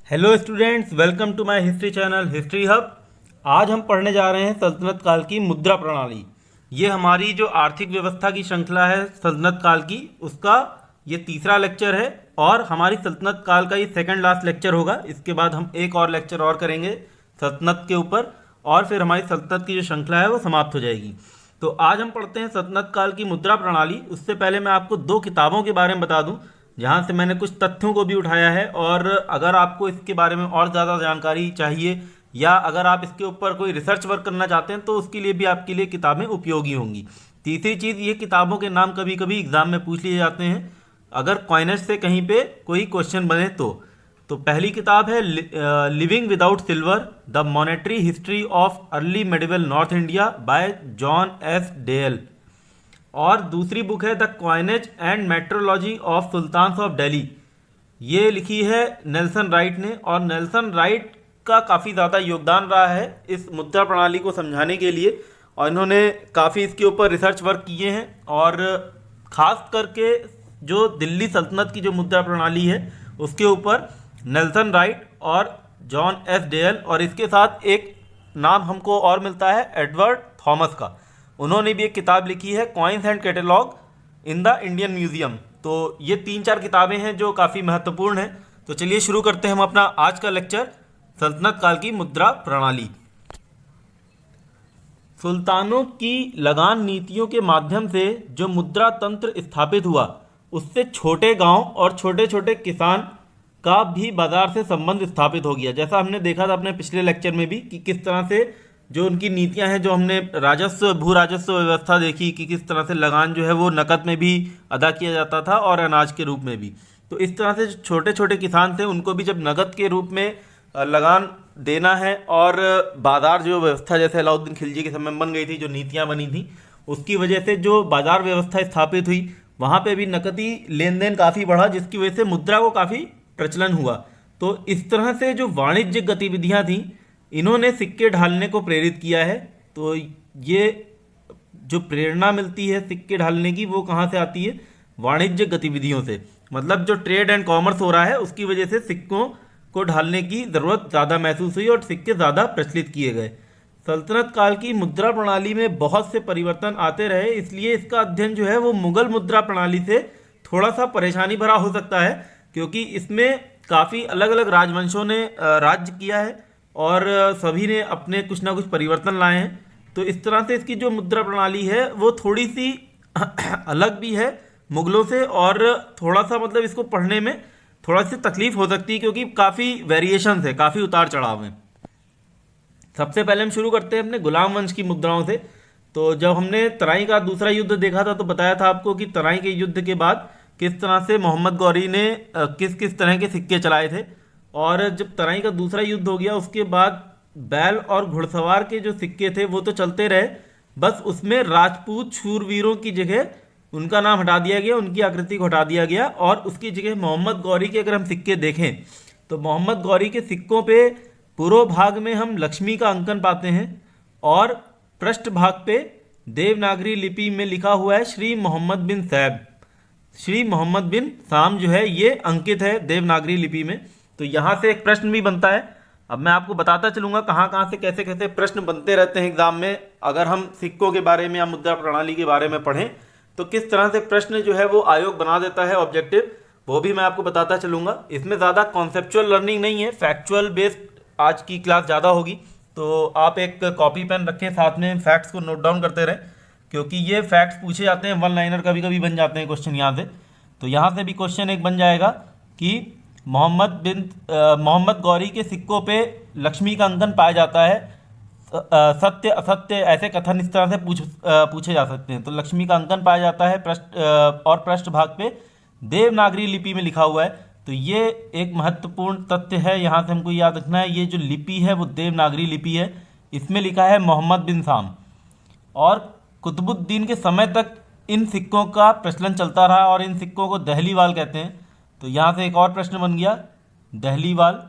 Hello students, welcome to my history channel history hub. आज हम पढ़ने जा रहे हैं सल्तनत काल की मुद्रा प्रणाली। ये हमारी जो आर्थिक व्यवस्था की श्रृंखला है सल्तनत काल की, उसका ये तीसरा लेक्चर है और हमारी सल्तनत काल का ये सेकंड लास्ट लेक्चर होगा। इसके बाद हम एक और लेक्चर और करेंगे सल्तनत के ऊपर और फिर हमारी सल्तनत की जो श्रृंखला है वो समाप्त हो जाएगी। तो आज हम पढ़ते हैं सल्तनत काल की मुद्रा प्रणाली। उससे पहले मैं आपको दो किताबों के बारे में बता दूं जहाँ से मैंने कुछ तथ्यों को भी उठाया है, और अगर आपको इसके बारे में और ज़्यादा जानकारी चाहिए या अगर आप इसके ऊपर कोई रिसर्च वर्क करना चाहते हैं तो उसके लिए भी आपके लिए किताबें उपयोगी होंगी। तीसरी चीज़, ये किताबों के नाम कभी कभी एग्जाम में पूछ लिए जाते हैं अगर कॉइनेज से कहीं पे कोई क्वेश्चन बने तो पहली किताब है living without silver the monetary history of early medieval north India by John S Deyell, और दूसरी बुक है the coinage and metrology of sultans of Delhi. ये लिखी है नेल्सन राइट ने, और नेल्सन राइट का काफ़ी ज़्यादा योगदान रहा है इस मुद्रा प्रणाली को समझाने के लिए, और इन्होंने काफ़ी इसके ऊपर रिसर्च वर्क किए हैं। और ख़ास करके जो दिल्ली सल्तनत की जो मुद्रा प्रणाली है उसके ऊपर नेल्सन राइट और जॉन एस डेयल, और इसके साथ एक नाम हमको और मिलता है एडवर्ड थॉमस का। उन्होंने भी एक किताब लिखी है coins and catalogue in the Indian museum. तो ये तीन चार किताबें हैं जो काफ़ी महत्वपूर्ण हैं। तो चलिए शुरू करते हैं हम अपना आज का लेक्चर, सल्तनत काल की मुद्रा प्रणाली। सुल्तानों की लगान नीतियों के माध्यम से जो मुद्रा तंत्र स्थापित हुआ उससे छोटे गांव और छोटे छोटे किसान का भी बाजार से संबंध स्थापित हो गया। जैसा हमने देखा था अपने पिछले लेक्चर में भी कि किस तरह से जो उनकी नीतियां हैं, जो हमने राजस्व भू राजस्व व्यवस्था देखी कि किस तरह से लगान जो है वो नकद में भी अदा किया जाता था और अनाज के रूप में भी। तो इस तरह से छोटे छोटे किसान थे उनको भी जब नकद के रूप में लगान देना है, और बाजार जो व्यवस्था जैसे अलाउद्दीन खिलजी के समय में बन गई थी, जो नीतियाँ बनी थी उसकी वजह से जो बाजार व्यवस्था स्थापित हुई वहाँ पे भी नकदी लेन देन काफ़ी बढ़ा, जिसकी वजह से मुद्रा को काफ़ी प्रचलन हुआ। तो इस तरह से जो वाणिज्यिक गतिविधियाँ थीं इन्होंने सिक्के ढालने को प्रेरित किया है। तो ये जो प्रेरणा मिलती है सिक्के ढालने की वो कहाँ से आती है? वाणिज्यिक गतिविधियों से। मतलब जो ट्रेड एंड कॉमर्स हो रहा है उसकी वजह से सिक्कों को ढालने की ज़रूरत ज़्यादा महसूस हुई और सिक्के ज़्यादा प्रचलित किए गए। सल्तनत काल की मुद्रा प्रणाली में बहुत से परिवर्तन आते रहे, इसलिए इसका अध्ययन जो है वो मुगल मुद्रा प्रणाली से थोड़ा सा परेशानी भरा हो सकता है, क्योंकि इसमें काफ़ी अलग अलग राजवंशों ने राज्य किया है और सभी ने अपने कुछ ना कुछ परिवर्तन लाए हैं। तो इस तरह से इसकी जो मुद्रा प्रणाली है वो थोड़ी सी अलग भी है मुगलों से, और थोड़ा सा मतलब इसको पढ़ने में थोड़ा सी तकलीफ हो सकती है क्योंकि काफ़ी वेरिएशंस है, काफ़ी उतार चढ़ाव हैं। सबसे पहले हम शुरू करते हैं अपने गुलाम वंश की मुद्राओं से। तो जब हमने तराई का दूसरा युद्ध देखा था तो बताया था आपको कि तराई के युद्ध के बाद किस तरह से मोहम्मद गौरी ने किस किस तरह के सिक्के चलाए थे, और जब तराई का दूसरा युद्ध हो गया उसके बाद बैल और घुड़सवार के जो सिक्के थे वो तो चलते रहे, बस उसमें राजपूत शूरवीरों की जगह उनका नाम हटा दिया गया, उनकी आकृति को हटा दिया गया, और उसकी जगह मोहम्मद गौरी के अगर हम सिक्के देखें तो मोहम्मद गौरी के सिक्कों पे पूर्व भाग में हम लक्ष्मी का अंकन पाते हैं और पृष्ठ भाग पे देवनागरी लिपि में लिखा हुआ है श्री मोहम्मद बिन सैब। श्री मोहम्मद बिन साम जो है ये अंकित है देवनागरी लिपि में। तो यहाँ से एक प्रश्न भी बनता है। अब मैं आपको बताता चलूँगा कहाँ कहाँ से कैसे कैसे प्रश्न बनते रहते हैं एग्जाम में। अगर हम सिक्कों के बारे में या मुद्रा प्रणाली के बारे में पढ़ें तो किस तरह से प्रश्न जो है वो आयोग बना देता है ऑब्जेक्टिव, वो भी मैं आपको बताता चलूँगा। इसमें ज़्यादा कॉन्सेप्चुअल लर्निंग नहीं है, फैक्चुअल बेस्ड आज की क्लास ज़्यादा होगी। तो आप एक कॉपी पेन रखें साथ में, फैक्ट्स को नोट डाउन करते रहें, क्योंकि ये फैक्ट्स पूछे जाते हैं, वन लाइनर कभी कभी बन जाते हैं क्वेश्चन यहाँ से। तो यहाँ से भी क्वेश्चन एक बन जाएगा कि मोहम्मद गौरी के सिक्कों पे लक्ष्मी का अंकन पाया जाता है, सत्य असत्य ऐसे कथन इस तरह से पूछे जा सकते हैं। तो लक्ष्मी का अंकन पाया जाता है और पृष्ठ भाग पे देवनागरी लिपि में लिखा हुआ है। तो ये एक महत्वपूर्ण तथ्य है, यहाँ से हमको याद रखना है। ये जो लिपि है वो देवनागरी लिपि है, इसमें लिखा है मोहम्मद बिन साम, और कुतुबुद्दीन के समय तक इन सिक्कों का प्रचलन चलता रहा और इन सिक्कों को दहलीवाल कहते हैं। तो यहाँ से एक और प्रश्न बन गया, दहलीवाल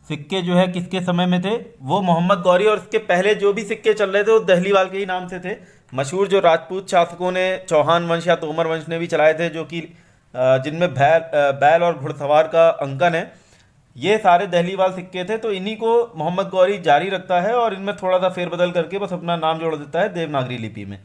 सिक्के जो है किसके समय में थे? वो मोहम्मद गौरी, और इसके पहले जो भी सिक्के चल रहे थे वो दहलीवाल के ही नाम से थे। मशहूर जो राजपूत शासकों ने, चौहान वंश या तोमर वंश ने भी चलाए थे, जो कि जिनमें बैल और घुड़सवार का अंकन है। ये सारे दहलीवाल सिक्के थे, तो इन्हीं को मोहम्मद गौरी जारी रखता है और इनमें थोड़ा सा फेरबदल करके बस अपना नाम जोड़ देता है देवनागरी लिपि में।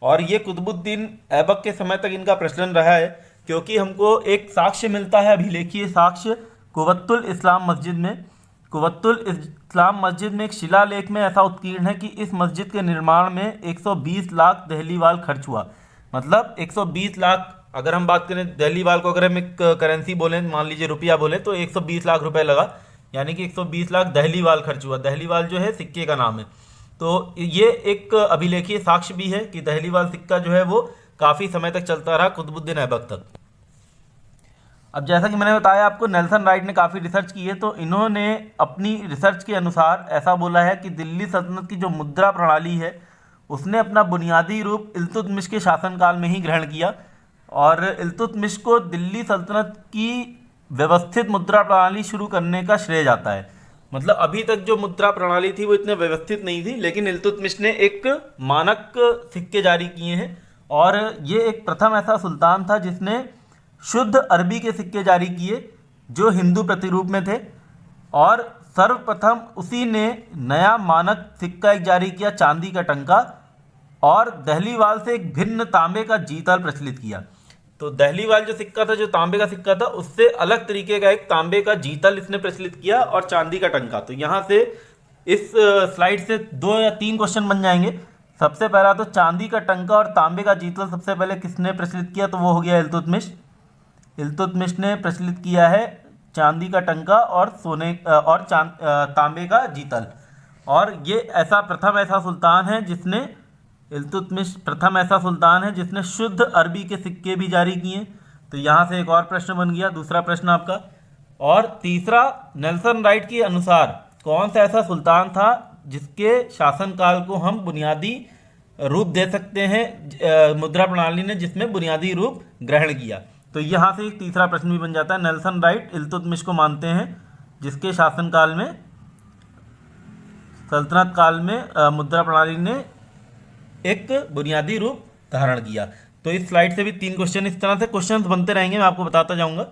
और ये कुतुबुद्दीन ऐबक के समय तक इनका प्रचलन रहा है, क्योंकि हमको एक साक्ष्य मिलता है, अभिलेखीय साक्ष्य कुव्वतुल इस्लाम मस्जिद में। कुव्वतुल इस्लाम मस्जिद में एक शिलालेख में ऐसा उत्कीर्ण है कि इस मस्जिद के निर्माण में 120 लाख दहलीवाल खर्च हुआ। मतलब 120 लाख, अगर हम बात करें दहलीवाल को, अगर हम एक करेंसी बोलें, मान लीजिए रुपया बोले, तो 120 लाख रुपए लगा, यानी कि 120 लाख दहलीवाल खर्च हुआ। दहलीवाल जो है सिक्के का नाम है। तो ये एक अभिलेखीय साक्ष्य भी है कि दहलीवाल सिक्का जो है वो काफ़ी समय तक चलता रहा, कुतुबुद्दीन ऐबक तक। अब जैसा कि मैंने बताया आपको, नेल्सन राइट ने काफ़ी रिसर्च की है, तो इन्होंने अपनी रिसर्च के अनुसार ऐसा बोला है कि दिल्ली सल्तनत की जो मुद्रा प्रणाली है उसने अपना बुनियादी रूप इल्तुतमिश के शासनकाल में ही ग्रहण किया। और इल्तुतमिश को दिल्ली सल्तनत की व्यवस्थित मुद्रा प्रणाली शुरू करने का श्रेय जाता है। मतलब अभी तक जो मुद्रा प्रणाली थी वो इतने व्यवस्थित नहीं थी, लेकिन इल्तुतमिश ने एक मानक सिक्के जारी किए हैं। और ये एक प्रथम ऐसा सुल्तान था जिसने शुद्ध अरबी के सिक्के जारी किए जो हिंदू प्रतिरूप में थे। और सर्वप्रथम उसी ने नया मानक सिक्का एक जारी किया, चांदी का टंका, और दहलीवाल से एक भिन्न तांबे का जीतल प्रचलित किया। तो दहलीवाल जो सिक्का था, जो तांबे का सिक्का था, उससे अलग तरीके का एक तांबे का जीतल इसने प्रचलित किया, और चांदी का टंका। तो यहाँ से इस स्लाइड से 2 या 3 क्वेश्चन बन जाएंगे। सबसे पहला तो चांदी का टंका और तांबे का जीतल सबसे पहले किसने प्रचलित किया, तो वो हो गया इल्तुतमिश। इल्तुतमिश ने प्रचलित किया है चांदी का टंका और तांबे का जीतल। और ये प्रथम ऐसा सुल्तान है जिसने, इल्तुतमिश प्रथम ऐसा सुल्तान है जिसने शुद्ध अरबी के सिक्के भी जारी किए। तो यहाँ से एक और प्रश्न बन गया, दूसरा प्रश्न आपका। और तीसरा, नेल्सन राइट के अनुसार कौन सा ऐसा सुल्तान था जिसके शासनकाल को हम बुनियादी रूप दे सकते हैं मुद्रा प्रणाली ने जिसमें बुनियादी रूप ग्रहण किया। तो यहाँ से एक तीसरा प्रश्न भी बन जाता है। नेल्सन राइट इल्तुतमिश को मानते हैं जिसके शासनकाल में, सल्तनत काल में मुद्रा प्रणाली ने एक बुनियादी रूप धारण किया। तो इस स्लाइड से भी 3 क्वेश्चन, इस तरह से क्वेश्चंस बनते रहेंगे, मैं आपको बताता जाऊंगा।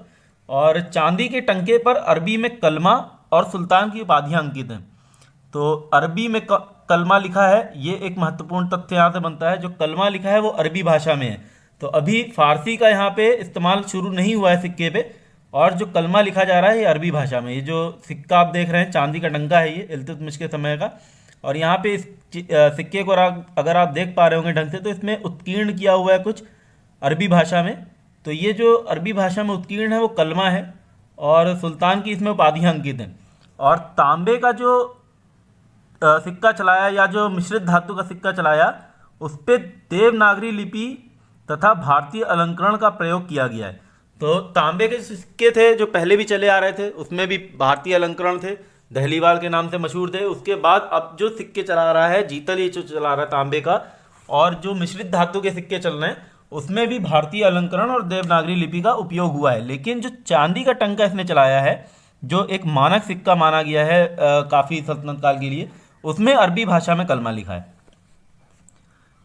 और चांदी के टंके पर अरबी में कलमा और सुल्तान की उपाधियां अंकित हैं। तो अरबी में कलमा लिखा है, ये एक महत्वपूर्ण तथ्य यहाँ से बनता है। जो कलमा लिखा है वो अरबी भाषा में है। तो अभी फारसी का यहाँ पे इस्तेमाल शुरू नहीं हुआ है सिक्के पे, और जो कलमा लिखा जा रहा है ये अरबी भाषा में। ये जो सिक्का आप देख रहे हैं, चांदी का टंका है, ये इल्तुतमिश के समय का। और यहाँ पे इस सिक्के को अगर आप देख पा रहे होंगे ढंग से, तो इसमें उत्कीर्ण किया हुआ है कुछ अरबी भाषा में। तो ये जो अरबी भाषा में उत्कीर्ण है वो कलमा है, और सुल्तान की इसमें उपाधियाँ अंकित हैं। और तांबे का जो सिक्का चलाया, या जो मिश्रित धातु का सिक्का चलाया, उस पर देवनागरी लिपि तथा भारतीय अलंकरण का प्रयोग किया गया है। तो तांबे के सिक्के थे जो पहले भी चले आ रहे थे, उसमें भी भारतीय अलंकरण थे, दहलीवाल के नाम से मशहूर थे। उसके बाद अब जो सिक्के चला रहा है जीतल, ये जो चला रहा है तांबे का, और जो मिश्रित धातु के सिक्के चल रहे हैं उसमें भी भारतीय अलंकरण और देवनागरी लिपि का उपयोग हुआ है। लेकिन जो चांदी का टंका इसने चलाया है, जो एक मानक सिक्का माना गया है काफ़ी सल्तनत काल के लिए, उसमें अरबी भाषा में कलमा लिखा है।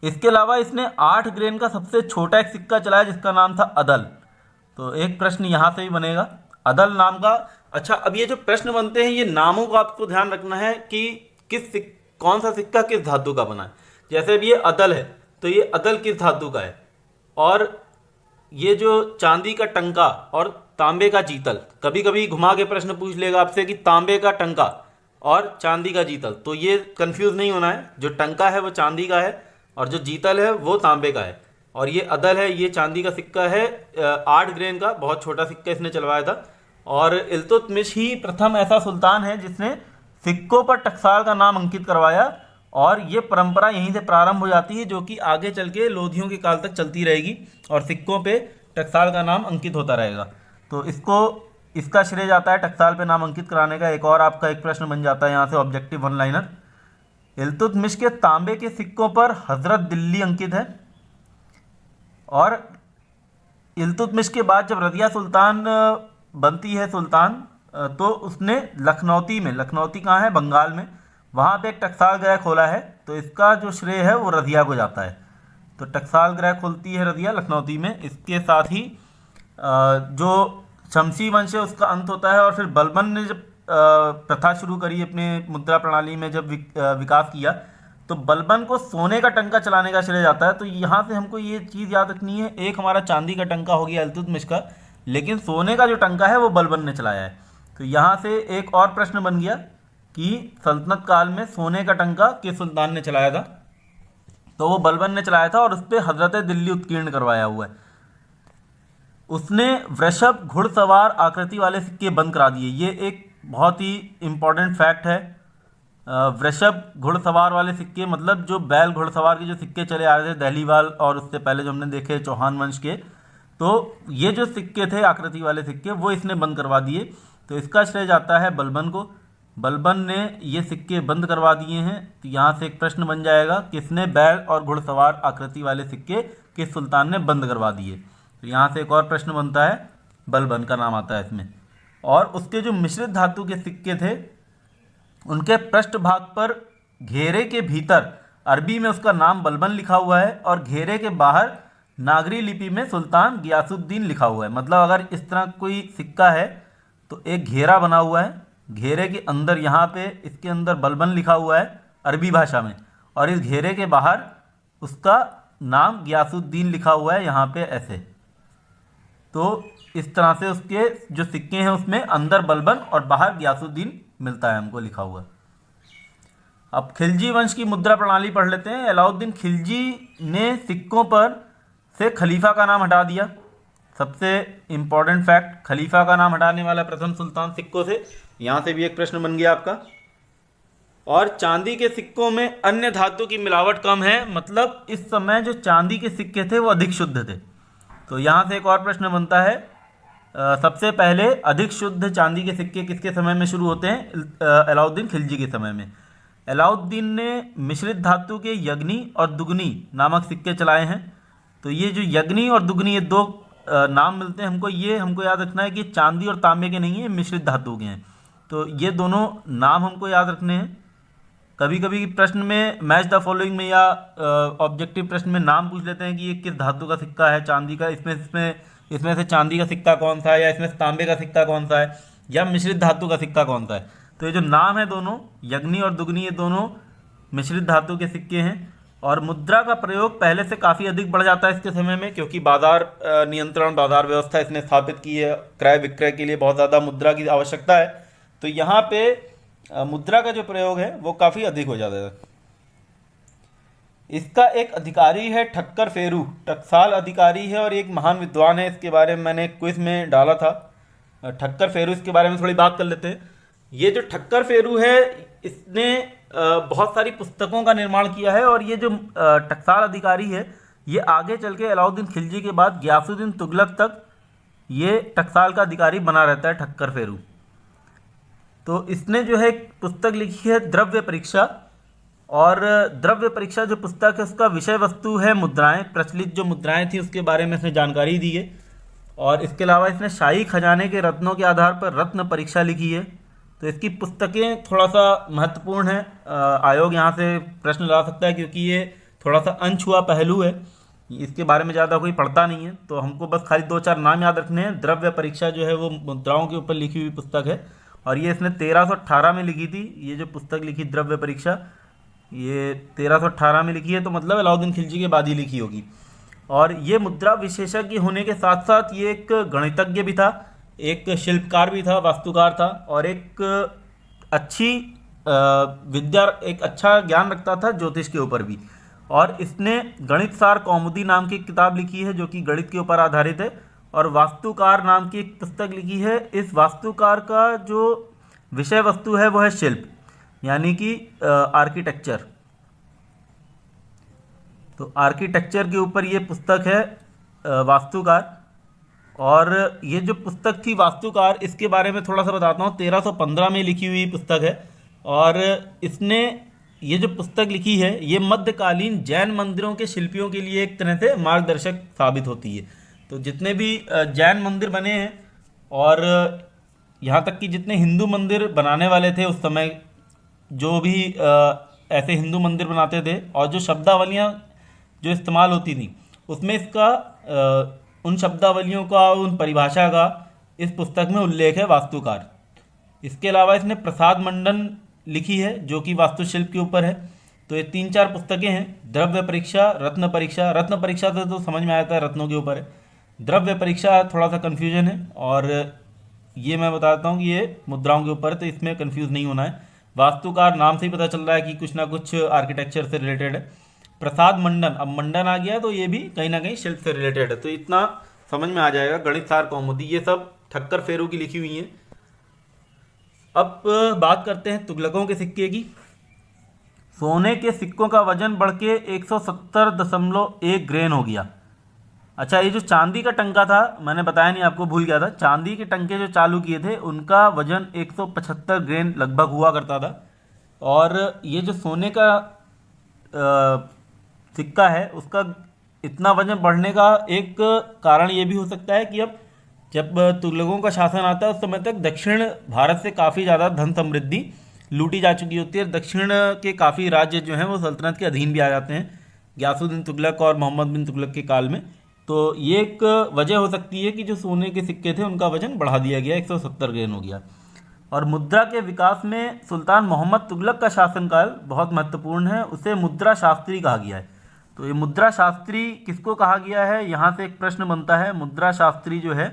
इसके अलावा इसने 8 ग्रेन का सबसे छोटा एक सिक्का चलाया जिसका नाम था अदल। तो एक प्रश्न यहाँ से भी बनेगा, अदल नाम का। अच्छा, अब ये जो प्रश्न बनते हैं, ये नामों का आपको ध्यान रखना है कि कौन सा सिक्का किस धातु का बना है। जैसे अब ये अदल है, तो ये अदल किस धातु का है। और ये जो चांदी का टंका और तांबे का जीतल, कभी कभी घुमा के प्रश्न पूछ लेगा आपसे कि तांबे का टंका और चांदी का जीतल, तो ये कंफ्यूज नहीं होना है। जो टंका है वो चांदी का है और जो जीतल है वो तांबे का है। और ये अदल है, ये चांदी का सिक्का है, 8 ग्रेन का, बहुत छोटा सिक्का इसने चलवाया था। और इल्तुतमिश ही प्रथम ऐसा सुल्तान है जिसने सिक्कों पर टकसाल का नाम अंकित करवाया। और ये परंपरा यहीं से प्रारंभ हो जाती है, जो कि आगे चल के लोधियों के काल तक चलती रहेगी और सिक्कों पे टकसाल का नाम अंकित होता रहेगा। तो इसका श्रेय जाता है टकसाल पे नाम अंकित कराने का। एक और आपका एक प्रश्न बन जाता है यहाँ से, ऑब्जेक्टिव 1 लाइनर। इल्तुतमिश के तांबे के सिक्कों पर हजरत दिल्ली अंकित है। और इल्तुतमिश के बाद जब रजिया सुल्तान बनती है सुल्तान, तो उसने लखनौती में, लखनौती कहाँ है, बंगाल में, वहाँ पे एक टकसाल गृह खोला है। तो इसका जो श्रेय है वो रजिया को जाता है। तो टकसाल गृह खोलती है रजिया लखनौती में। इसके साथ ही जो शमसी वंश है उसका अंत होता है, और फिर बलबन ने जब प्रथा शुरू करी अपने मुद्रा प्रणाली में, जब विकास किया, तो बलबन को सोने का टंका चलाने का श्रेय जाता है। तो यहाँ से हमको ये चीज़ याद रखनी है, एक हमारा चांदी का टंका हो गया इल्तुतमिश का, लेकिन सोने का जो टंका है वो बलबन ने चलाया है। तो यहाँ से एक और प्रश्न बन गया कि सल्तनत काल में सोने का टंका किस सुल्तान ने चलाया था, तो वो बलबन ने चलाया था, और उस पर हजरत दिल्ली उत्कीर्ण करवाया हुआ है। उसने वृषभ घुड़सवार आकृति वाले सिक्के बंद करा दिए। ये एक बहुत ही इम्पोर्टेंट फैक्ट है। वृषभ घुड़सवार वाले सिक्के मतलब जो बैल घुड़सवार के जो सिक्के चले आ रहे थे दहलीवाल, और उससे पहले जो हमने देखे चौहान वंश के, तो ये जो सिक्के थे आकृति वाले सिक्के वो इसने बंद करवा दिए। तो इसका श्रेय जाता है बलबन को। बलबन ने ये सिक्के बंद करवा दिए हैं। तो यहाँ से एक प्रश्न बन जाएगा, किसने बैल और घुड़सवार आकृति वाले सिक्के किस सुल्तान ने बंद करवा दिए। तो यहाँ से एक और प्रश्न बनता है, बलबन का नाम आता है इसमें। और उसके जो मिश्रित धातु के सिक्के थे उनके पृष्ठभाग पर घेरे के भीतर अरबी में उसका नाम बलबन लिखा हुआ है, और घेरे के बाहर नागरी लिपि में सुल्तान गियासुद्दीन लिखा हुआ है। मतलब अगर इस तरह कोई सिक्का है तो एक घेरा बना हुआ है, घेरे के अंदर यहाँ पे इसके अंदर बलबन लिखा हुआ है अरबी भाषा में, और इस घेरे के बाहर उसका नाम गियासुद्दीन लिखा हुआ है यहाँ पे ऐसे। तो इस तरह से उसके जो सिक्के हैं उसमें अंदर बलबन और बाहर गियासुद्दीन मिलता है हमको लिखा हुआ। अब खिलजी वंश की मुद्रा प्रणाली पढ़ लेते हैं। अलाउद्दीन खिलजी ने सिक्कों पर से खलीफा का नाम हटा दिया। सबसे इम्पोर्टेंट फैक्ट, खलीफा का नाम हटाने वाला प्रथम सुल्तान सिक्कों से। यहाँ से भी एक प्रश्न बन गया आपका। और चांदी के सिक्कों में अन्य धातु की मिलावट कम है, मतलब इस समय जो चांदी के सिक्के थे वो अधिक शुद्ध थे। तो यहाँ से एक और प्रश्न बनता है, सबसे पहले अधिक शुद्ध चांदी के सिक्के किसके समय में शुरू होते हैं? अलाउद्दीन खिलजी के समय में। अलाउद्दीन ने मिश्रित धातु के यग्नी और दुगनी नामक सिक्के चलाए हैं। तो ये जो यग्नी और दुगनी ये दो नाम मिलते हैं हमको, ये हमको याद रखना है कि चांदी और तांबे के नहीं है, मिश्रित धातु के हैं। तो ये दोनों नाम हमको याद रखने हैं। कभी कभी प्रश्न में मैच द फॉलोइंग में या ऑब्जेक्टिव प्रश्न में नाम पूछ लेते हैं कि ये किस धातु का सिक्का है चांदी का, इसमें से चांदी का सिक्का कौन सा है, या इसमें से तांबे का सिक्का कौन सा है, या मिश्रित धातु का सिक्का कौन सा है। तो ये जो नाम है दोनों यग्नी और दुगनी, ये दोनों मिश्रित धातु के सिक्के हैं। और मुद्रा का प्रयोग पहले से काफ़ी अधिक बढ़ जाता है इसके समय में, क्योंकि बाजार नियंत्रण, बाजार व्यवस्था इसने स्थापित की है। क्रय विक्रय के लिए बहुत ज़्यादा मुद्रा की आवश्यकता है। तो यहाँ पे मुद्रा का जो प्रयोग है वो काफ़ी अधिक हो जाता है। इसका एक अधिकारी है ठक्कर फेरू, टकसाल अधिकारी है और एक महान विद्वान है। इसके बारे में मैंने क्विज में डाला था। ठक्कर फेरू, इसके बारे में थोड़ी बात कर लेते हैं। ये जो ठक्कर फेरू है इसने बहुत सारी पुस्तकों का निर्माण किया है, और ये जो टकसाल अधिकारी है ये आगे चल के अलाउद्दीन खिलजी के बाद गियासुद्दीन तुगलक तक ये टकसाल का अधिकारी बना रहता है ठक्कर फेरू। तो इसने जो है एक पुस्तक लिखी है द्रव्य परीक्षा, और द्रव्य परीक्षा जो पुस्तक है उसका विषय वस्तु है मुद्राएं। प्रचलित जो मुद्राएं थी उसके बारे में इसने जानकारी दी है। और इसके अलावा इसने शाही खजाने के रत्नों के आधार पर रत्न परीक्षा लिखी है। तो इसकी पुस्तकें थोड़ा सा महत्वपूर्ण है, आयोग यहाँ से प्रश्न ला सकता है, क्योंकि ये थोड़ा सा अनछुआ पहलू है, इसके बारे में ज़्यादा कोई पढ़ता नहीं है। तो हमको बस खाली 2-4 नाम याद रखने हैं। द्रव्य परीक्षा जो है वो मुद्राओं के ऊपर लिखी हुई पुस्तक है, और ये इसने 1318 में लिखी थी। ये जो पुस्तक लिखी द्रव्य परीक्षा, ये 1318 में लिखी है, तो मतलब अलाउद्दीन खिलजी के बाद ही लिखी होगी। और ये मुद्रा विशेषज्ञ होने के साथ साथ ये एक गणितज्ञ भी था, एक शिल्पकार भी था, वास्तुकार था, और एक अच्छी विद्या, एक अच्छा ज्ञान रखता था ज्योतिष के ऊपर भी। और इसने गणित सार कौमुदी नाम की एक किताब लिखी है जो कि गणित के ऊपर आधारित है, और वास्तुकार नाम की एक पुस्तक लिखी है। इस वास्तुकार का जो विषय वस्तु है वो है शिल्प, यानी कि आर्किटेक्चर। तो आर्किटेक्चर के ऊपर ये पुस्तक है वास्तुकार। और ये जो पुस्तक थी वास्तुकार, इसके बारे में थोड़ा सा बताता हूँ। 1315 में लिखी हुई पुस्तक है, और इसने ये जो पुस्तक लिखी है ये मध्यकालीन जैन मंदिरों के शिल्पियों के लिए एक तरह से मार्गदर्शक साबित होती है। तो जितने भी जैन मंदिर बने हैं, और यहाँ तक कि जितने हिंदू मंदिर बनाने वाले थे उस समय, जो भी ऐसे हिंदू मंदिर बनाते थे, और जो शब्दावलियाँ जो इस्तेमाल होती थी उसमें इसका उन शब्दावलियों का, उन परिभाषा का इस पुस्तक में उल्लेख है वास्तुकार। इसके अलावा इसने प्रसाद मंडन लिखी है जो कि वास्तुशिल्प के ऊपर है। तो ये 3-4 पुस्तकें हैं। द्रव्य परीक्षा, रत्न परीक्षा। रत्न परीक्षा तो समझ में आता है, रत्नों के ऊपर है। द्रव्य परीक्षा थोड़ा सा कन्फ्यूजन है, और ये मैं बताता हूँ कि ये मुद्राओं के ऊपर है, तो इसमें कंफ्यूज नहीं होना है। वास्तुकार नाम से ही पता चल रहा है कि कुछ ना कुछ आर्किटेक्चर से रिलेटेड है। प्रसाद मंडन, अब मंडन आ गया तो ये भी कहीं ना कहीं शिल्प से रिलेटेड है, तो इतना समझ में आ जाएगा। गणित सार कौमुदी, ये सब ठक्कर फेरू की लिखी हुई हैं। अब बात करते हैं तुगलकों के सिक्के की। सोने के सिक्कों का वजन बढ़ के 170.1 ग्रेन हो गया। अच्छा, ये जो चांदी का टंका था, मैंने बताया नहीं आपको, भूल गया था। चांदी के टंके जो चालू किए थे उनका वजन 175 ग्रेन लगभग हुआ करता था। और ये जो सोने का सिक्का है उसका इतना वजन बढ़ने का एक कारण ये भी हो सकता है कि अब जब तुगलकों का शासन आता है उस समय तक दक्षिण भारत से काफ़ी ज़्यादा धन समृद्धि लूटी जा चुकी होती है। दक्षिण के काफ़ी राज्य जो हैं वो सल्तनत के अधीन भी आ जाते हैं गयासुद्दीन तुगलक और मोहम्मद बिन तुगलक के काल में। तो ये एक वजह हो सकती है कि जो सोने के सिक्के थे उनका वजन बढ़ा दिया गया, 170 ग्रेन हो गया। और मुद्रा के विकास में सुल्तान मोहम्मद तुगलक का शासनकाल बहुत महत्वपूर्ण है, उसे मुद्रा शास्त्री कहा गया है। तो ये मुद्रा शास्त्री किसको कहा गया है, यहाँ से एक प्रश्न बनता है। मुद्रा शास्त्री जो है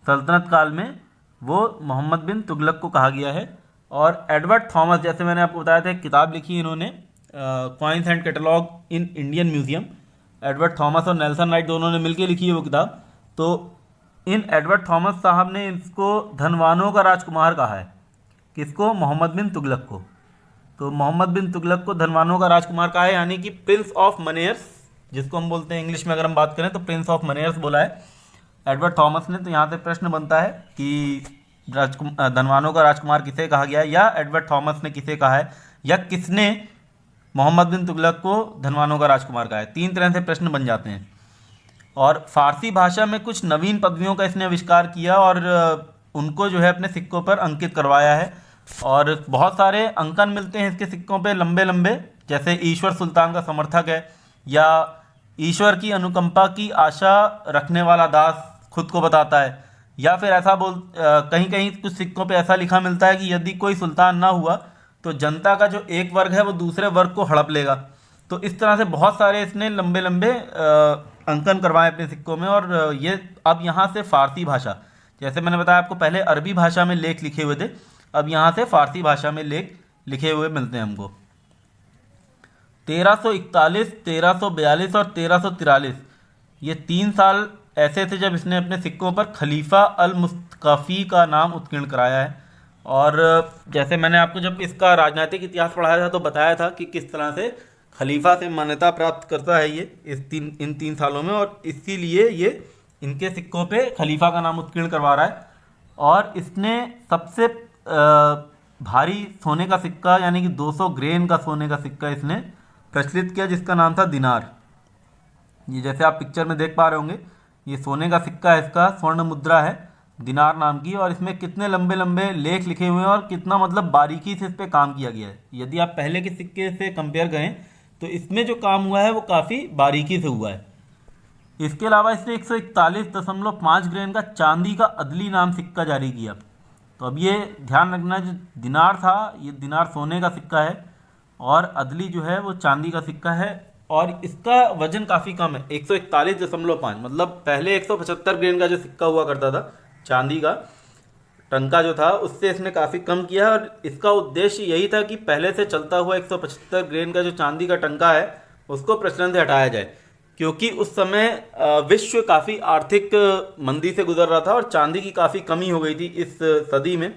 सल्तनत काल में वो मोहम्मद बिन तुगलक को कहा गया है। और एडवर्ड थॉमस, जैसे मैंने आपको बताया था, एक किताब लिखी है इन्होंने, coins and catalogue in Indian museum. Edward Thomas और नेल्सन राइट दोनों ने मिलकर लिखी है वो किताब। तो इन एडवर्ड थॉमस साहब ने इसको धनवानों का राजकुमार कहा है। किसको? मोहम्मद बिन तुगलक को। तो मोहम्मद बिन तुगलक को धनवानों का राजकुमार कहा है, यानी कि प्रिंस ऑफ मनेयर्स, जिसको हम बोलते हैं इंग्लिश में अगर हम बात करें तो प्रिंस ऑफ मनेयर्स बोला है एडवर्ड थॉमस ने। तो यहाँ से प्रश्न बनता है कि धनवानों का राजकुमार किसे कहा गया है, या एडवर्ड थॉमस ने किसे कहा है, या किसने मोहम्मद बिन तुगलक को धनवानों का राजकुमार कहा है। 3 तरह से प्रश्न बन जाते हैं। और फारसी भाषा में कुछ नवीन पदवियों का इसने आविष्कार किया और उनको जो है अपने सिक्कों पर अंकित करवाया है। और बहुत सारे अंकन मिलते हैं इसके सिक्कों पे लंबे लंबे, जैसे ईश्वर सुल्तान का समर्थक है, या ईश्वर की अनुकंपा की आशा रखने वाला दास खुद को बताता है, या फिर ऐसा कहीं कहीं कुछ सिक्कों पे ऐसा लिखा मिलता है कि यदि कोई सुल्तान ना हुआ तो जनता का जो एक वर्ग है वो दूसरे वर्ग को हड़प लेगा। तो इस तरह से बहुत सारे इसने लंबे लंबे अंकन करवाए अपने सिक्कों में। और ये अब यहाँ से फारसी भाषा, जैसे मैंने बताया आपको पहले अरबी भाषा में लेख लिखे हुए थे, अब यहाँ से फारसी भाषा में लेख लिखे हुए मिलते हैं हमको। 1341, 1342 और 1343 ये 3 साल ऐसे थे जब इसने अपने सिक्कों पर खलीफा अल मुस्तकफ़ी का नाम उत्कीर्ण कराया है। और जैसे मैंने आपको जब इसका राजनीतिक इतिहास पढ़ाया था तो बताया था कि किस तरह से खलीफा से मान्यता प्राप्त करता है ये इन 3 सालों में, और इसीलिए ये इनके सिक्कों पे खलीफा का नाम उत्कीर्ण करवा रहा है। और इसने सबसे भारी सोने का सिक्का यानी कि 200 ग्रेन का सोने का सिक्का इसने प्रचलित किया, जिसका नाम था दिनार। ये जैसे आप पिक्चर में देख पा रहे होंगे, ये सोने का सिक्का है, इसका स्वर्ण मुद्रा है दिनार नाम की। और इसमें कितने लंबे लंबे लेख लिखे हुए हैं और कितना मतलब बारीकी से इस पर काम किया गया है। यदि आप पहले के सिक्के से कंपेयर करें तो इसमें जो काम हुआ है वो काफ़ी बारीकी से हुआ है। इसके अलावा इसने 141.5 ग्रेन का चांदी का अदली नाम सिक्का जारी किया। तो अब ये ध्यान रखना, जो दिनार था ये दिनार सोने का सिक्का है और अदली जो है वो चांदी का सिक्का है, और इसका वजन काफ़ी कम है, 141.5। मतलब पहले 175 ग्रेन का जो सिक्का हुआ करता था चांदी का टंका जो था उससे इसने काफ़ी कम किया है। और इसका उद्देश्य यही था कि पहले से चलता हुआ 175 ग्रेन का जो चांदी का टंका है उसको प्रचलन से हटाया जाए, क्योंकि उस समय विश्व काफ़ी आर्थिक मंदी से गुजर रहा था और चांदी की काफ़ी कमी हो गई थी। इस सदी में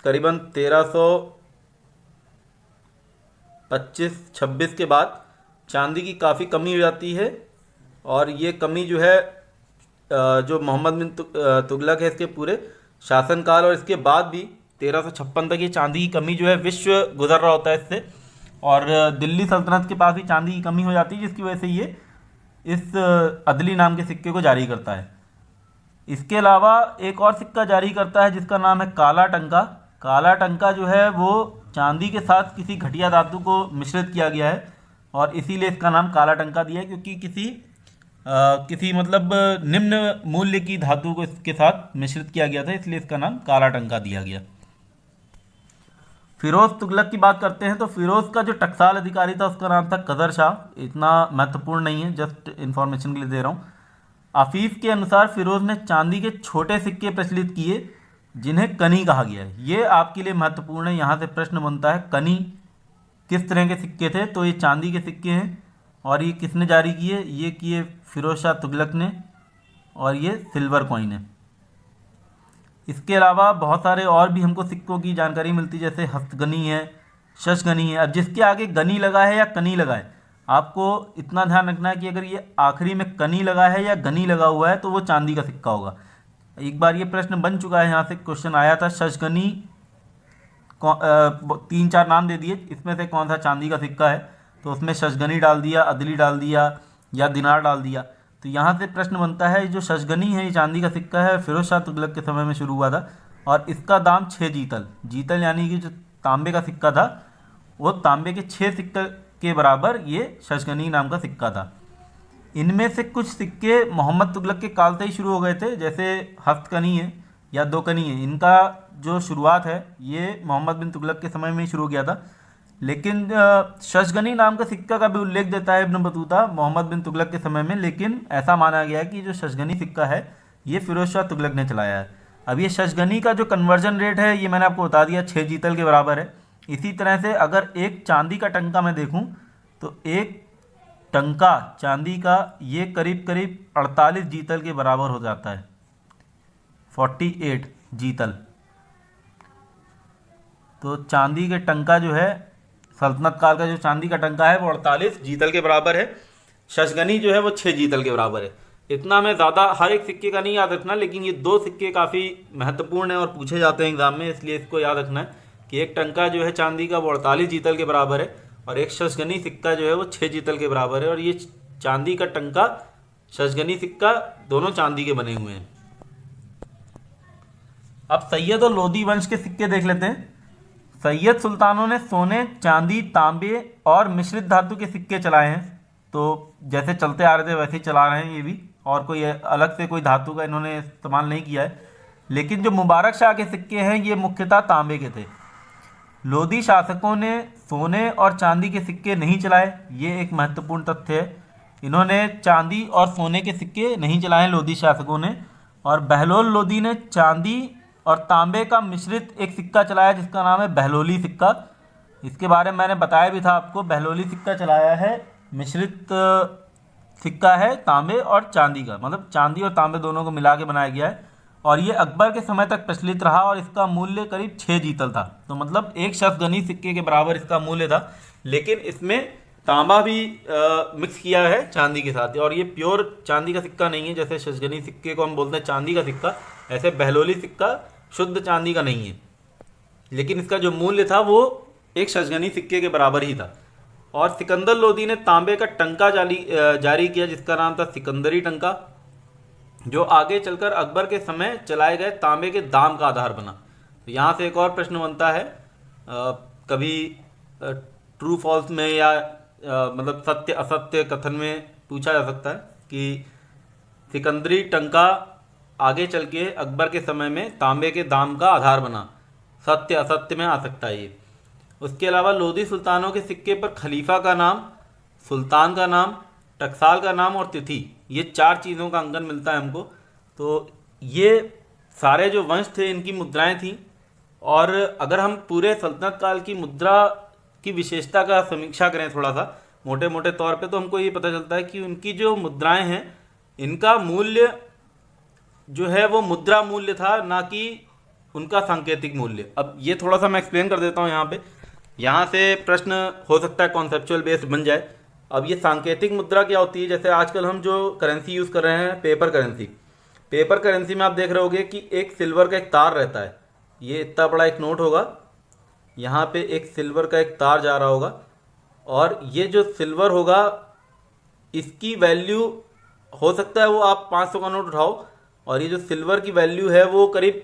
करीबन 1325-26 के बाद चांदी की काफ़ी कमी हो जाती है। और ये कमी जो है जो मोहम्मद बिन तुगलक है इसके पूरे शासनकाल और इसके बाद भी 1356 तक ये चांदी की कमी जो है विश्व गुजर रहा होता है इससे। और दिल्ली सल्तनत के पास भी चांदी की कमी हो जाती है, जिसकी वजह से ये इस अदली नाम के सिक्के को जारी करता है। इसके अलावा एक और सिक्का जारी करता है जिसका नाम है काला टंका। काला टंका जो है वो चांदी के साथ किसी घटिया धातु को मिश्रित किया गया है और इसीलिए इसका नाम काला टंका दिया है, क्योंकि किसी किसी मतलब निम्न मूल्य की धातु को इसके साथ मिश्रित किया गया था, इसलिए इसका नाम काला टंका दिया गया। फिरोज तुगलक की बात करते हैं तो फिरोज का जो टकसाल अधिकारी था उसका नाम था कदर शाह। इतना महत्वपूर्ण नहीं है, जस्ट इंफॉर्मेशन के लिए दे रहा हूँ। आफीफ के अनुसार फिरोज ने चांदी के छोटे सिक्के प्रचलित किए जिन्हें कनी कहा गया है। ये आपके लिए महत्वपूर्ण है, यहाँ से प्रश्न बनता है कनी किस तरह के सिक्के थे। तो ये चांदी के सिक्के हैं और ये किसने जारी किए, ये किए फिरोज शाह तुगलक ने, और ये सिल्वर कॉइन है। इसके अलावा बहुत सारे और भी हमको सिक्कों की जानकारी मिलती है, जैसे हस्तगनी है, शशगनी है। अब जिसके आगे गनी लगा है या कनी लगा है, आपको इतना ध्यान रखना है कि अगर ये आखिरी में कनी लगा है या गनी लगा हुआ है तो वो चांदी का सिक्का होगा। एक बार ये प्रश्न बन चुका है, यहाँ से क्वेश्चन आया था, शशगनी 3-4 नाम दे दिए, इसमें से कौन सा चांदी का सिक्का है, तो उसमें शशगनी डाल दिया, अदली डाल दिया या दिनार डाल दिया। तो यहाँ से प्रश्न बनता है, जो शशगनी है ये चांदी का सिक्का है, फिरोज शाह तुगलक के समय में शुरू हुआ था और इसका दाम 6 जीतल, जीतल यानी कि जो तांबे का सिक्का था वो तांबे के 6 सिक्के के बराबर ये शशगनी नाम का सिक्का था। इनमें से कुछ सिक्के मोहम्मद तुगलक के काल से ही शुरू हो गए थे, जैसे हस्तकनी है या दोकनी है, इनका जो शुरुआत है ये मोहम्मद बिन तुगलक के समय में ही शुरू हो गया था। लेकिन शशगनी नाम का सिक्का का भी उल्लेख देता है इब्न बतूता मोहम्मद बिन तुगलक के समय में, लेकिन ऐसा माना गया है कि जो शशगनी सिक्का है ये फिरोज शाह तुगलक ने चलाया है। अब ये शशगनी का जो कन्वर्जन रेट है ये मैंने आपको बता दिया, 6 जीतल के बराबर है। इसी तरह से अगर एक चांदी का टंका मैं देखूं तो एक टंका चांदी का ये करीब करीब 48 जीतल के बराबर हो जाता है, 48 जीतल। तो चांदी के टंका जो है, सल्तनत काल का जो चांदी का टंका है वो 48 जीतल के बराबर है, शशगनी जो है वो 6 जीतल के बराबर है। इतना मैं ज़्यादा हर एक सिक्के का नहीं याद रखना, लेकिन ये 2 सिक्के काफ़ी महत्वपूर्ण है और पूछे जाते हैं एग्जाम में, इसलिए इसको याद रखना है कि एक टंका जो है चांदी का वो 48 जीतल के बराबर है और एक शशगनी सिक्का जो है वो 6 जीतल के बराबर है। और ये चांदी का टंका, शशगनी सिक्का दोनों चांदी के बने हुए हैं। अब सैयद और लोदी वंश के सिक्के देख लेते हैं। सैयद सुल्तानों ने सोने, चांदी, तांबे और मिश्रित धातु के सिक्के चलाए हैं। तो जैसे चलते आ रहे थे वैसे ही चला रहे हैं ये भी, और कोई अलग से कोई धातु का इन्होंने इस्तेमाल नहीं किया है। लेकिन जो मुबारक शाह के सिक्के हैं ये मुख्यतः तांबे के थे। लोदी शासकों ने सोने और चांदी के सिक्के नहीं चलाए, ये एक महत्वपूर्ण तथ्य है। इन्होंने चांदी और सोने के सिक्के नहीं चलाए लोदी शासकों ने। और बहलोल लोदी ने चांदी और तांबे का मिश्रित एक सिक्का चलाया जिसका नाम है बहलोली सिक्का। इसके बारे में मैंने बताया भी था आपको, बहलोली सिक्का चलाया है, मिश्रित सिक्का है तांबे और चांदी का, मतलब चांदी और तांबे दोनों को मिला के बनाया गया है। और ये अकबर के समय तक प्रचलित रहा और इसका मूल्य करीब 6 जीतल था। तो मतलब एक शशगनी सिक्के के बराबर इसका मूल्य था, लेकिन इसमें तांबा भी मिक्स किया है चांदी के साथ। और ये प्योर चांदी का सिक्का नहीं है, जैसे शशगनी सिक्के को हम बोलते हैं चांदी का सिक्का, ऐसे बहलोली सिक्का शुद्ध चांदी का नहीं है, लेकिन इसका जो मूल्य था वो एक शशगनी सिक्के के बराबर ही था। और सिकंदर लोदी ने तांबे का टंका जारी किया जिसका नाम था सिकंदरी टंका, जो आगे चलकर अकबर के समय चलाए गए तांबे के दाम का आधार बना। तो यहाँ से एक और प्रश्न बनता है, कभी ट्रू फॉल्स में या मतलब सत्य असत्य कथन में पूछा जा सकता है कि सिकंदरी टंका आगे चल के अकबर के समय में तांबे के दाम का आधार बना, सत्य असत्य में आ सकता है ये। उसके अलावा लोदी सुल्तानों के सिक्के पर खलीफा का नाम, सुल्तान का नाम, टकसाल का नाम और तिथि, ये 4 चीज़ों का अंकन मिलता है हमको। तो ये सारे जो वंश थे इनकी मुद्राएं थीं। और अगर हम पूरे सल्तनत काल की मुद्रा की विशेषता का समीक्षा करें थोड़ा सा मोटे मोटे तौर पे, तो हमको ये पता चलता है कि उनकी जो मुद्राएं हैं इनका मूल्य जो है वो मुद्रा मूल्य था, ना कि उनका सांकेतिक मूल्य। अब ये थोड़ा सा मैं एक्सप्लेन कर देता हूँ यहाँ पे, यहाँ से प्रश्न हो सकता है कॉन्सेप्चुअल बेस बन जाए। अब ये सांकेतिक मुद्रा क्या होती है, जैसे आजकल हम जो करेंसी यूज़ कर रहे हैं पेपर करेंसी, पेपर करेंसी में आप देख रहे होगे कि एक सिल्वर का एक तार रहता है, ये इतना बड़ा एक नोट होगा, यहाँ पे एक सिल्वर का एक तार जा रहा होगा, और ये जो सिल्वर होगा इसकी वैल्यू हो सकता है वो आप 500 का नोट उठाओ और ये जो सिल्वर की वैल्यू है वो करीब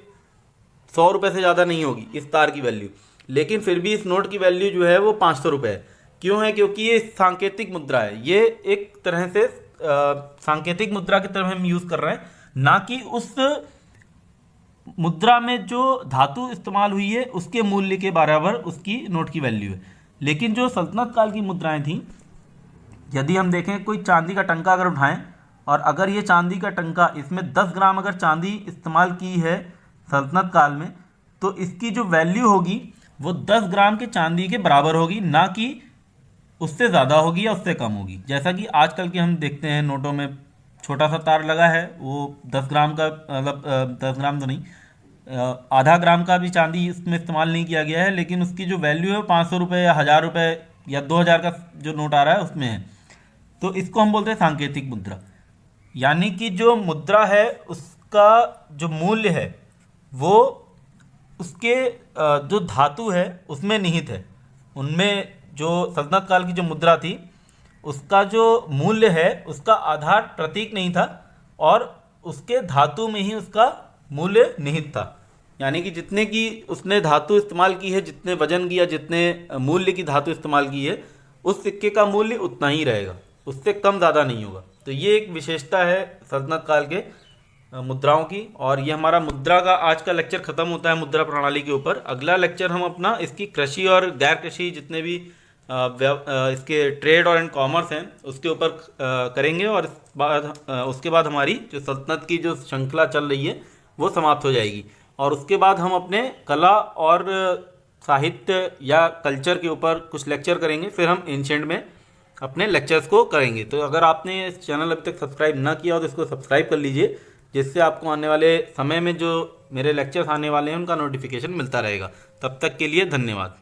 100 रुपये से ज़्यादा नहीं होगी इस तार की वैल्यू, लेकिन फिर भी इस नोट की वैल्यू जो है वो 500 रुपये है। क्यों है? क्योंकि ये सांकेतिक मुद्रा है, ये एक तरह से सांकेतिक मुद्रा की तरफ हम यूज कर रहे हैं, ना कि उस मुद्रा में जो धातु इस्तेमाल हुई है उसके मूल्य के बराबर उसकी नोट की वैल्यू है। लेकिन जो सल्तनत काल की मुद्राएं थीं, यदि हम देखें कोई चांदी का टंका अगर उठाएं और अगर ये चांदी का टंका, इसमें 10 ग्राम अगर चांदी इस्तेमाल की है सल्तनत काल में, तो इसकी जो वैल्यू होगी वो 10 ग्राम के चांदी के बराबर होगी, ना कि उससे ज़्यादा होगी या उससे कम होगी। जैसा कि आजकल के हम देखते हैं नोटों में छोटा सा तार लगा है, वो 10 ग्राम का, मतलब 10 ग्राम तो नहीं, आधा ग्राम का भी चांदी इसमें इस्तेमाल नहीं किया गया है, लेकिन उसकी जो वैल्यू है 500 रुपये या 1000 रुपये या 2000 का जो नोट आ रहा है उसमें है। तो इसको हम बोलते हैं सांकेतिक मुद्रा, यानी कि जो मुद्रा है उसका जो मूल्य है वो उसके जो धातु है उसमें निहित है। उनमें जो सल्तनत काल की जो मुद्रा थी उसका जो मूल्य है उसका आधार प्रतीक नहीं था और उसके धातु में ही उसका मूल्य निहित था। यानी कि जितने की उसने धातु इस्तेमाल की है, जितने वजन की या जितने मूल्य की धातु इस्तेमाल की है, उस सिक्के का मूल्य उतना ही रहेगा, उससे कम ज़्यादा नहीं होगा। तो ये एक विशेषता है सल्तनत काल के मुद्राओं की। और ये हमारा मुद्रा का आज का लेक्चर ख़त्म होता है मुद्रा प्रणाली के ऊपर। अगला लेक्चर हम अपना इसकी कृषि और गैर कृषि जितने भी इसके ट्रेड और एंड कॉमर्स हैं उसके ऊपर करेंगे, और उसके बाद हमारी जो सल्तनत की जो श्रृंखला चल रही है वो समाप्त हो जाएगी। और उसके बाद हम अपने कला और साहित्य या कल्चर के ऊपर कुछ लेक्चर करेंगे, फिर हम एंशिएंट में अपने लेक्चर्स को करेंगे। तो अगर आपने इस चैनल अभी तक सब्सक्राइब ना किया हो तो इसको सब्सक्राइब कर लीजिए, जिससे आपको आने वाले समय में जो मेरे लेक्चर्स आने वाले हैं उनका नोटिफिकेशन मिलता रहेगा। तब तक के लिए धन्यवाद।